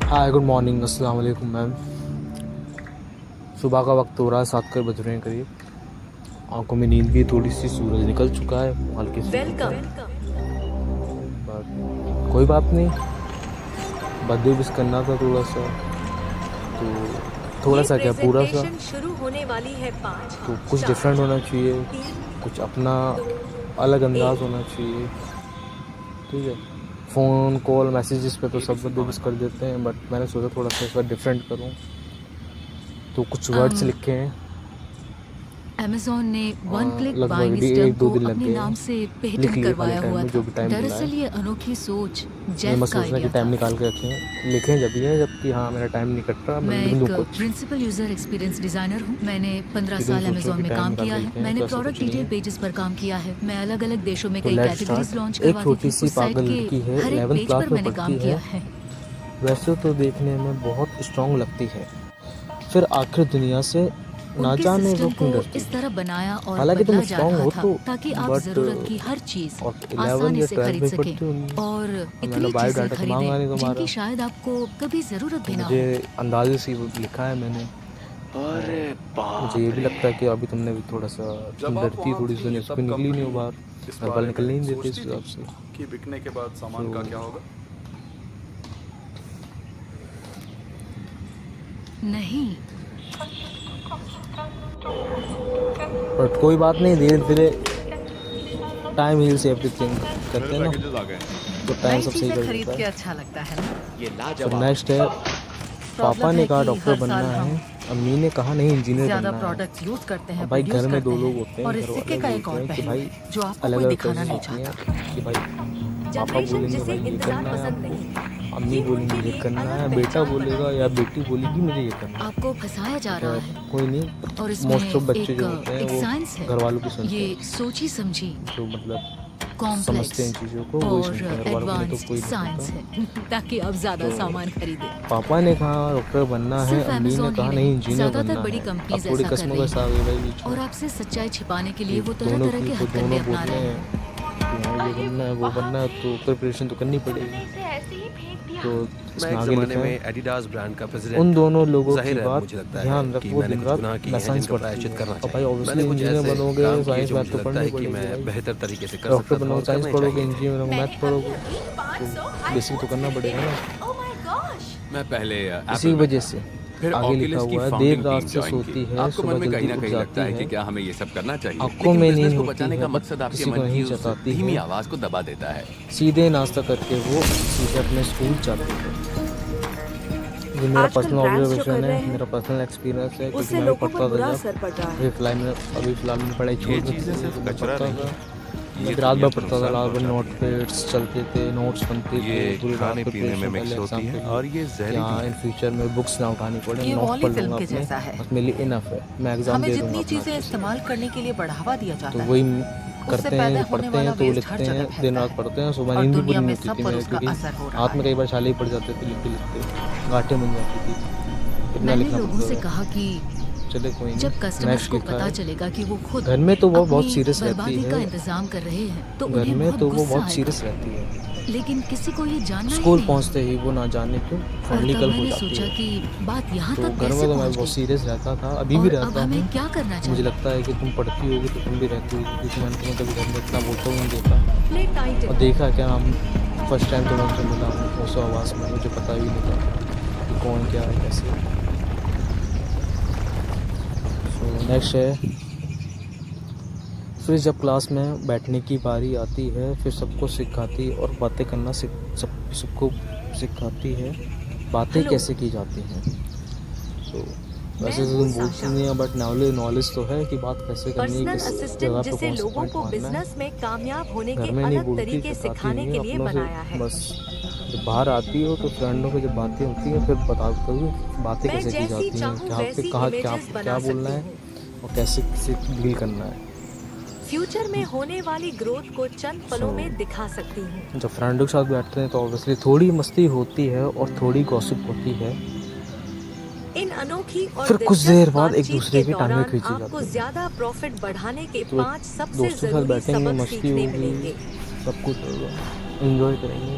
Hi good morning, अस्सलाम वालेकुम ma'am. सुबह का वक्त हो रहा है, 7 कर बज रहे हैं करीब। आंखों में नींद भी थोड़ी सी, सूरज निकल चुका है हल्की सी धूप है। बट कोई बात नहीं, बर्थडे विश करना था थोड़ा सा, तो थोड़ा सा क्या पूरा सा, शुरू होने वाली है 5 तो कुछ डिफरेंट होना चाहिए, कुछ अपना अलग अंदाज होना चाहिए। ठीक है, फ़ोन कॉल मैसेजेस पे तो सब बर्थडे विश कर देते हैं, बट मैंने सोचा थोड़ा सा इस बार डिफरेंट करूँ, तो कुछ वर्ड्स लिखे हैं। अमेज़न ने वन क्लिक लगभग बाइंग इस टर्म एक दो को दिन लग अपने गए नाम हैं, से लिख पेटेंट लिए खाली करवाया टाइम हुआ में था। जो भी टाइम मिला दरअसल है। ये अनोखी सोच मैं जेफ बस का सोच रहा कि आइडिया टाइम था। निकाल के रखें, लिखें जब भी है जबकि हाँ मेरा टाइम नहीं कट रहा, मैं मैं लिख एक दूँ कुछ। प्रिंसिपल यूज़र एक्सपीरियंस डिज़ाइनर हूँ। मैंने 15 लेकिन साल सोच रहा हूँ अमेज़न कि में टाइम काम निकाल किया के है। लिखें, मैंने तो ऐसा प्रोडक्ट कुछ नहीं डिटेल है। पेजेस पर काम किया है। मैं अलग-अलग देशों में तो कई लेट्स कैटेगरीज स्टार्ट। लॉन्च एक करवाती छोटी थी। सी उस साइट पागल के लड़की है, हर एक 11th पेज क्लास पर में मैंने पढ़ती काम है। किया है। वैसे तो देखने में बहुत स्ट्रॉन्ग लगती है, फिर आखिर दुनिया से ना उनके जाने वो सिस्टम को क्यों डरती इस है। तरह बनाया और हालांकि तुम बदला जा स्ट्रॉन्ग रहा हो था तो, ताकि आप बट ज़रूरत की हर चीज़ और 11 आसानी या से 12 खरीद में सकें पढ़ती होंगी, और और मैंने इतनी चीज़ें बायोडाटा तो मांगा नहीं खरीदें जिनकी तुम्हारा, शायद आपको कभी ज़रूरत तो भी ना मुझे हो। अंदाजे से ही लिखा है मैंने। अरे और मुझे ये बाप भी रे! लगता है कि अभी तुमने भी थोड़ा सा, तुम जब आप डरती वहाँ थोड़ी सी थीं दुनिया से, तब कोई निकली नहीं हो कंपनी बाहर, इस घर वाले बारे निकलने में नहीं देते इस सोचती थी हिसाब से। कि बिकने के बाद सामान का तो क्या होगा? नहीं, बट कोई बात नहीं, धीरे धीरे टाइम हील्स एवरीथिंग मेरे कहते हैं ना, पैकेजेस आ गए। तो टाइम नई सब सही चीज़ें कर खरीद देता के है। अच्छा लगता है ना। ये फिर लाजवाब नेक्स्ट है, पापा प्रॉब्लम ने है कहा कि डॉक्टर हर साल बनना हम है, अम्मी ने कहा नहीं इंजीनियर ज़्यादा बनना है। प्रोडक्ट्स यूज़ करते हैं, अब भाई प्रोड्यूस घर में करते 2 लोग हैं होते हैं, और घर इस सिक्के वाले का एक बोलते और हैं कि पहलू भाई है जो आपको अलग कोई अलग दिखाना चॉइसेस नहीं होती हैं, चाहता। कि भाई पापा जनरेशन बोलेंगे जिसे भाई ये इंतजार करना है पसंद आपको, नहीं, अम्मी ये बोलेंगी उनके ये लिए करना है, अलग बेटा पहचान बोलेगा बनाती या है। बेटी बोलेगी मुझे ये करना है। आपको फंसाया तो जा रहा खैर है कोई नहीं, और इसमें मोस्ट ऑफ बच्चे एक जो होते हैं एक वो साइंस है। घर वालों की सुनते ये हैं, सोची समझी जो मतलब समझते हैं कॉम्प्लेक्स चीज़ों को वही और सुनते हैं, घर वालों के लिए तो एडवांस्ड कोई नहीं साइंस सुनता। है ताकि आप ज़्यादा तो सामान खरीदें। पापा ने कहा डॉक्टर बनना है, सिर्फ अम्मी ने अमेज़न ही कहा नहीं नहीं, इंजीनियर ज़्यादातर बनना बड़ी है। अब कंपनीज थोड़ी ऐसा कर रही कसमों आ हैं गई भाई बीच और में, आपसे सच्चाई छिपाने के लिए कि वो दोनों तरह-तरह की के तो हथकंडे दोनों अपना बोल रहे रहे हैं। हैं कि हाँ ये बनना है वो बनना है, तो प्रिपरेशन तो करनी पड़ेगी। इसे ऐसे ही फेंक दिया। तो मैं इसमें एक आगे ज़माने लिखा में है, एडिडास ब्रांड का उन प्रेसिडेंट था। दोनों लोगों की ज़ाहिर है बात मुझे लगता है ध्यान रख, कि वो मैंने दिन कुछ रात गुनाह किए हैं साइंस जिनका पढ़ती प्रायश्चित है। करना और भाई चाहिए। ऑब्वियसली मैंने कुछ इंजीनियर ऐसे बनोगे, काम किए साइंस जो मैथ मुझे तो लगता पढ़नी है कि पड़ेगी मैं भाई। बेहतर तरीके से कर डॉक्टर सकता था बनोगे और साइंस करने पढ़ोगे, चाहिए थे। इंजीनियर बनोगे मैंने मैथ अभी पढ़ोगे, अभी तो 500 बेसिक तो आईफोन्स करना खरीदे पड़ेगा ना। हैं। Oh my gosh. मैं पहले इसी एप्पल में वजह था, से फिर आगे लिखा ऑक्यूलस की हुआ है, देर फाउंडिंग रात टीम से ज्वाइन की। सोती है, आपको मन सुबह में कहीं जल्दी ना उठ कहीं लगता जाती है कि है, क्या हमें ये सब करना चाहिए, आंखों लेकिन में बिजनेस नींद को होती बचाने है का बट मकसद आपके किसी को मन की नहीं उस जताती धीमी है। आवाज़ को दबा देता है। सीधे नाश्ता करके वो सीधे अपने स्कूल जाती है। ये मेरा आजकल पर्सनल ब्रांड्स जो ऑब्जर्वेशन कर रहे है, हैं मेरा पर्सनल एक्सपीरियंस है, क्योंकि उससे मैं भी लोगों पर पढ़ता था बुरा जब, असर पड़ रहा है। अभी फ़िलहाल मैंने पढ़ाई छोड़ ये रखी चीज़ें थी, सिर्फ तो मैं कचरा पढ़ता नहीं, था। ये मैं फिर रात दुनिया भर को पढ़ता था, नुकसान रात भर पहुंचाती है। नोट्स चलते थे, नोट्स बनते थे ये पूरी रात खाने पीने में प्रिपरेशन मिक्स पहले होती एग्ज़ाम है के लिए, और ये कि जहरीली हाँ इन है। फ्यूचर में बुक्स ना उठानी पड़े, ये नोट्स वॉली पढ़ फिल्म लूँगा के अपने, जैसा है। बस मेरे लिए इनफ है, मैं एग्ज़ाम हमें दे दूँगा जितनी अपना चीजें अच्छे से। इस्तेमाल करने के लिए बढ़ावा दिया तो जाता है, वही उससे करते हैं, पैदा जो होने पढ़ते वाला हैं तो वो वेस्ट हर लिखते जगह हैं, दिन फैलता रात है पढ़ते हैं, सुबह और नींद भी दुनिया पूरी नहीं में होती सब थी पर मेरे, उसका क्योंकि असर हो रहा हाथ में है। कई बार छाले ही पड़ जाते थे लिखते लिखते, गांठें बन जाती थी, इतना मैंने लिखना लोगों पड़ता से था। कहा कि चले कोई नहीं, जब कस्टमर्स नेक्स्ट को लिखा पता है, चलेगा कि वो खुद घर में तो वो बहुत अपनी सीरियस रहती बर्बादी है, का इंतजाम कर रहे हैं तो घर उन्हें में बहुत तो वो गुस्सा बहुत आएगा, सीरियस रहती है। लेकिन किसी को ये जानना ही स्कूल नहीं। पहुंचते ही वो ना जाने क्यों और फैमिली तब कल हो मैंने जाती सोचा है। कि बात यहाँ तो तक घर में कैसे तो मैं पहुँच बहुत गई सीरियस रहता था, अभी भी और अब रहता हमें हूँ। क्या करना मुझे चाहिए। लगता है कि तुम पढ़ती होगी तो तुम भी रहती होगी, क्योंकि मैंने तुम्हें कभी घर में इतना बोलता हुआ नहीं देखा। Play title. और देखा क्या नाम, फर्स्ट टाइम तो मैं उनसे मिला हूँ उस आवाज़ में, मुझे पता भी नहीं था कि कौन क्या है कैसे। सो नेक्स्ट है, फिर जब क्लास में बैठने की बारी आती है, फिर सबको सिखाती और बातें करना सबको सिखाती है बातें हेलो, कैसे की जाती हैं। तो मैं वैसे तो हूँ तुम बोलती साशा, नहीं है, बट नॉलेज तो है कि बात कैसे करनी है, पर्सनल किस असिस्टेंट जगह पे जिसे कौन सा लोगों पॉइंट को मारना है। बिजनेस में कामयाब होने घर के में नहीं अलग बोलती, तरीके बताती सिखाने नहीं के है लिए अपनों से, बनाया है। बस जब बाहर आती हो तो फ्रेंडों की जब बातें होती हैं फिर बताते हो बातें मैं कैसे की जैसी जाती हैं, चाहूँ क्या वैसी कहाँ क्या इमेजेस क्या बना बोलना सकती है हूँ। और कैसे से डील करना है। फ्यूचर में होने वाली ग्रोथ को चंद पलों सो में दिखा सकती हूँ। जब फ्रेंडों के साथ बैठते हैं तो ऑब्वियसली थोड़ी मस्ती होती है और थोड़ी गॉसिप होती है, इन अनोखी और फिर कुछ देर दिलचस्प बाद एक बातचीत दूसरे के की टांगें दौरान खींची आपको जाती हैं। ज्यादा प्रॉफिट बढ़ाने के तो 5 सबसे दोस्तों के साथ जरूरी बैठेंगे, सबक मस्ती सीखने होगी, मिलेंगे। सब कुछ होगा, एंजॉय करेंगे।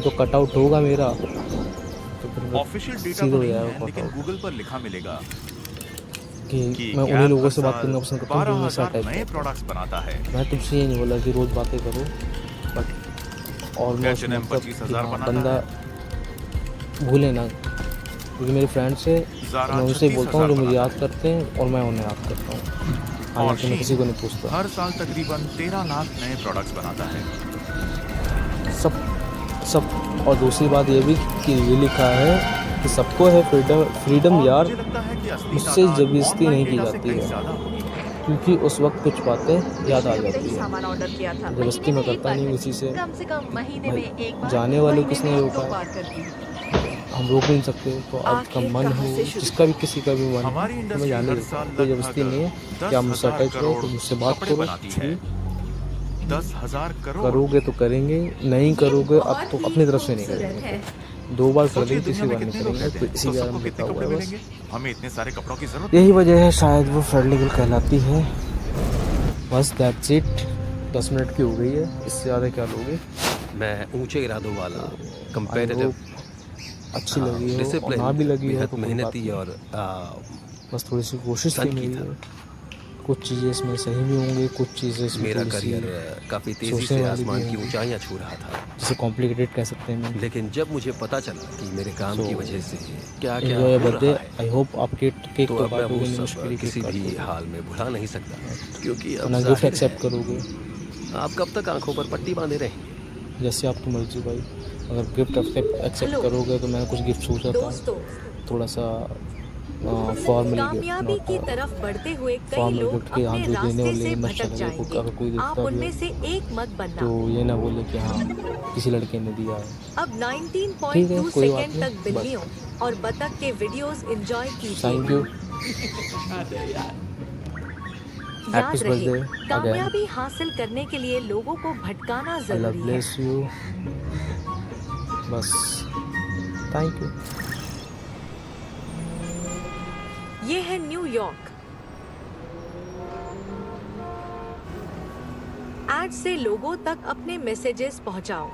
नहीं तो कट आउट होगा मेरा तो फिर वो ऑफिशियल डेटा सीधे तो हो नहीं जाएगा है, कट लेकिन आउट गूगल पर लिखा मिलेगा कि कि मैं गैप उन्हीं लोगों हर से बात साल करना पसंद करता हूँ जो हमेशा 12,000 टाइप नए करते हैं। प्रोडक्ट्स बनाता है। मैं तुमसे ये नहीं बोला कि रोज़ बातें करो बट ऑलमोस्ट H&M मतलब 25,000 कि हाँ, बनाता बंदा भूले ना क्योंकि मेरे फ्रेंड्स है Zara मैं उनसे बोलता हूँ जो 36,000 मुझे याद बनाता करते हैं और मैं उन्हें याद करता हूँ और हालांकि मैं Shein किसी को नहीं पूछता हर साल तकरीबन 13 लाख नए प्रोडक्ट्स बनाता है। सब। और दूसरी बात ये भी कि ये लिखा है कि सबको है फ्रीडम यार, मुझे लगता है कि असली मुझसे तादाद जबरदस्ती ऑनलाइन नहीं की डेटा से जाती कहीं है, ज्यादा होगी। क्योंकि उस वक्त कुछ बातें याद आ जाती है। सामान ऑर्डर किया था। जबरदस्ती मैं करता नहीं किसी से। कम कम महीने में एक बार, जाने वालों महीने किसने में रोका 2 है? बार करती हूँ। हम रोक नहीं सकते। तो आपका आखिर मन कहाँ हो, से शुरू जिसका भी किसी का भी मन हो, हमारी तो मैं इंडस्ट्री जाने हर देता साल हूँ। कोई जबरदस्ती नहीं है कि आप मुझसे 10,000 अटैच रहो, करोड़ तो मुझसे बात कपड़े करो। बनाती है। 10,000 करोड़। करोगे तो करेंगे, नहीं करोगे अब तो अपनी तरफ से नहीं करेंगे। 2 बार कर सोचिए देंगे, तीसरी दुनिया में बार नहीं कितने लोग करेंगे। रहते तो हैं, इसी तो बारे सबको में कितने लिखा कपड़े हुआ है बस। मिलेंगे? हमें इतने सारे कपड़ों की जरूरत यही वजह है शायद वो फ्रेंडली गर्ल कहलाती है। बस दैट्स इट। 10 मिनट की हो गई है, इससे ज़्यादा क्या लोगे। मैं ऊंचे इरादों वाला, आई कंपेटिटिव, होप अच्छी लगी हो, और डिसिप्लिन, ना भी लगी हो बेहद तो कोई बात मेहनती नहीं। और बस थोड़ी सी कोशिश सन थी की मेरी। तरह। कुछ चीज़ें इसमें सही भी होंगी, कुछ चीज़ें इसमें मेरा थोड़ी सी करियर काफ़ी तेज़ी सोचने से वाली आसमान भी की होंगी। ऊंचाइयां छू रहा था, जिसे कॉम्प्लिकेटेड कह सकते हैं। लेकिन जब मुझे पता चला कि मेरे काम So, की वजह से क्या क्या एंजॉय हो बर्थडे। रहा है, आई होप आप केक तो तो अब मैं वो काटोगे नहीं, सब मुश्किल किसी केक भी काटोगे, हाल में भुला नहीं सकता, क्योंकि अब वरना गिफ्ट जाहिर एक्सेप्ट है करोगे। आप कब तक आंखों पर पट्टी बांधे रहेंगे। जैसे आपकी मर्जी भाई। अगर गिफ्ट एक्सेप्ट हेलो। करोगे तो मैंने कुछ गिफ्ट सोचा था, दोस्तों, थोड़ा सा फॉर्मली कामयाबी की गिफ्ट, तरफ बढ़ते हुए कई फॉर्मल लोग गिफ्ट के हाथ अपने जो देने रास्ते वाले से मत भटक चले। जाएंगे। अगर कोई आप देखता भी उनमें है से एक मत बनना। तो ये ना बोले कि हाँ किसी लड़के ने दिया है। अब ठीक है, 19.2 कोई बात सेकंड नहीं, तक बिल्लियों और बतख के वीडियोस एंजॉय कीजिए। Thank you. याद Happy रहे, birthday again. कामयाबी हासिल करने के लिए लोगों को भटकाना अल्लाह जरूरी है। Bless you. बस थैंक यू। ये है न्यूयॉर्क। एड से लोगों तक अपने मैसेजेस पहुंचाओ।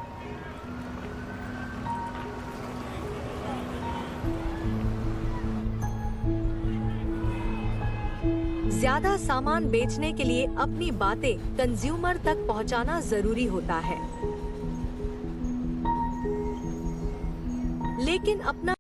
ज्यादा सामान बेचने के लिए अपनी बातें कंज्यूमर तक पहुंचाना जरूरी होता है, लेकिन अपना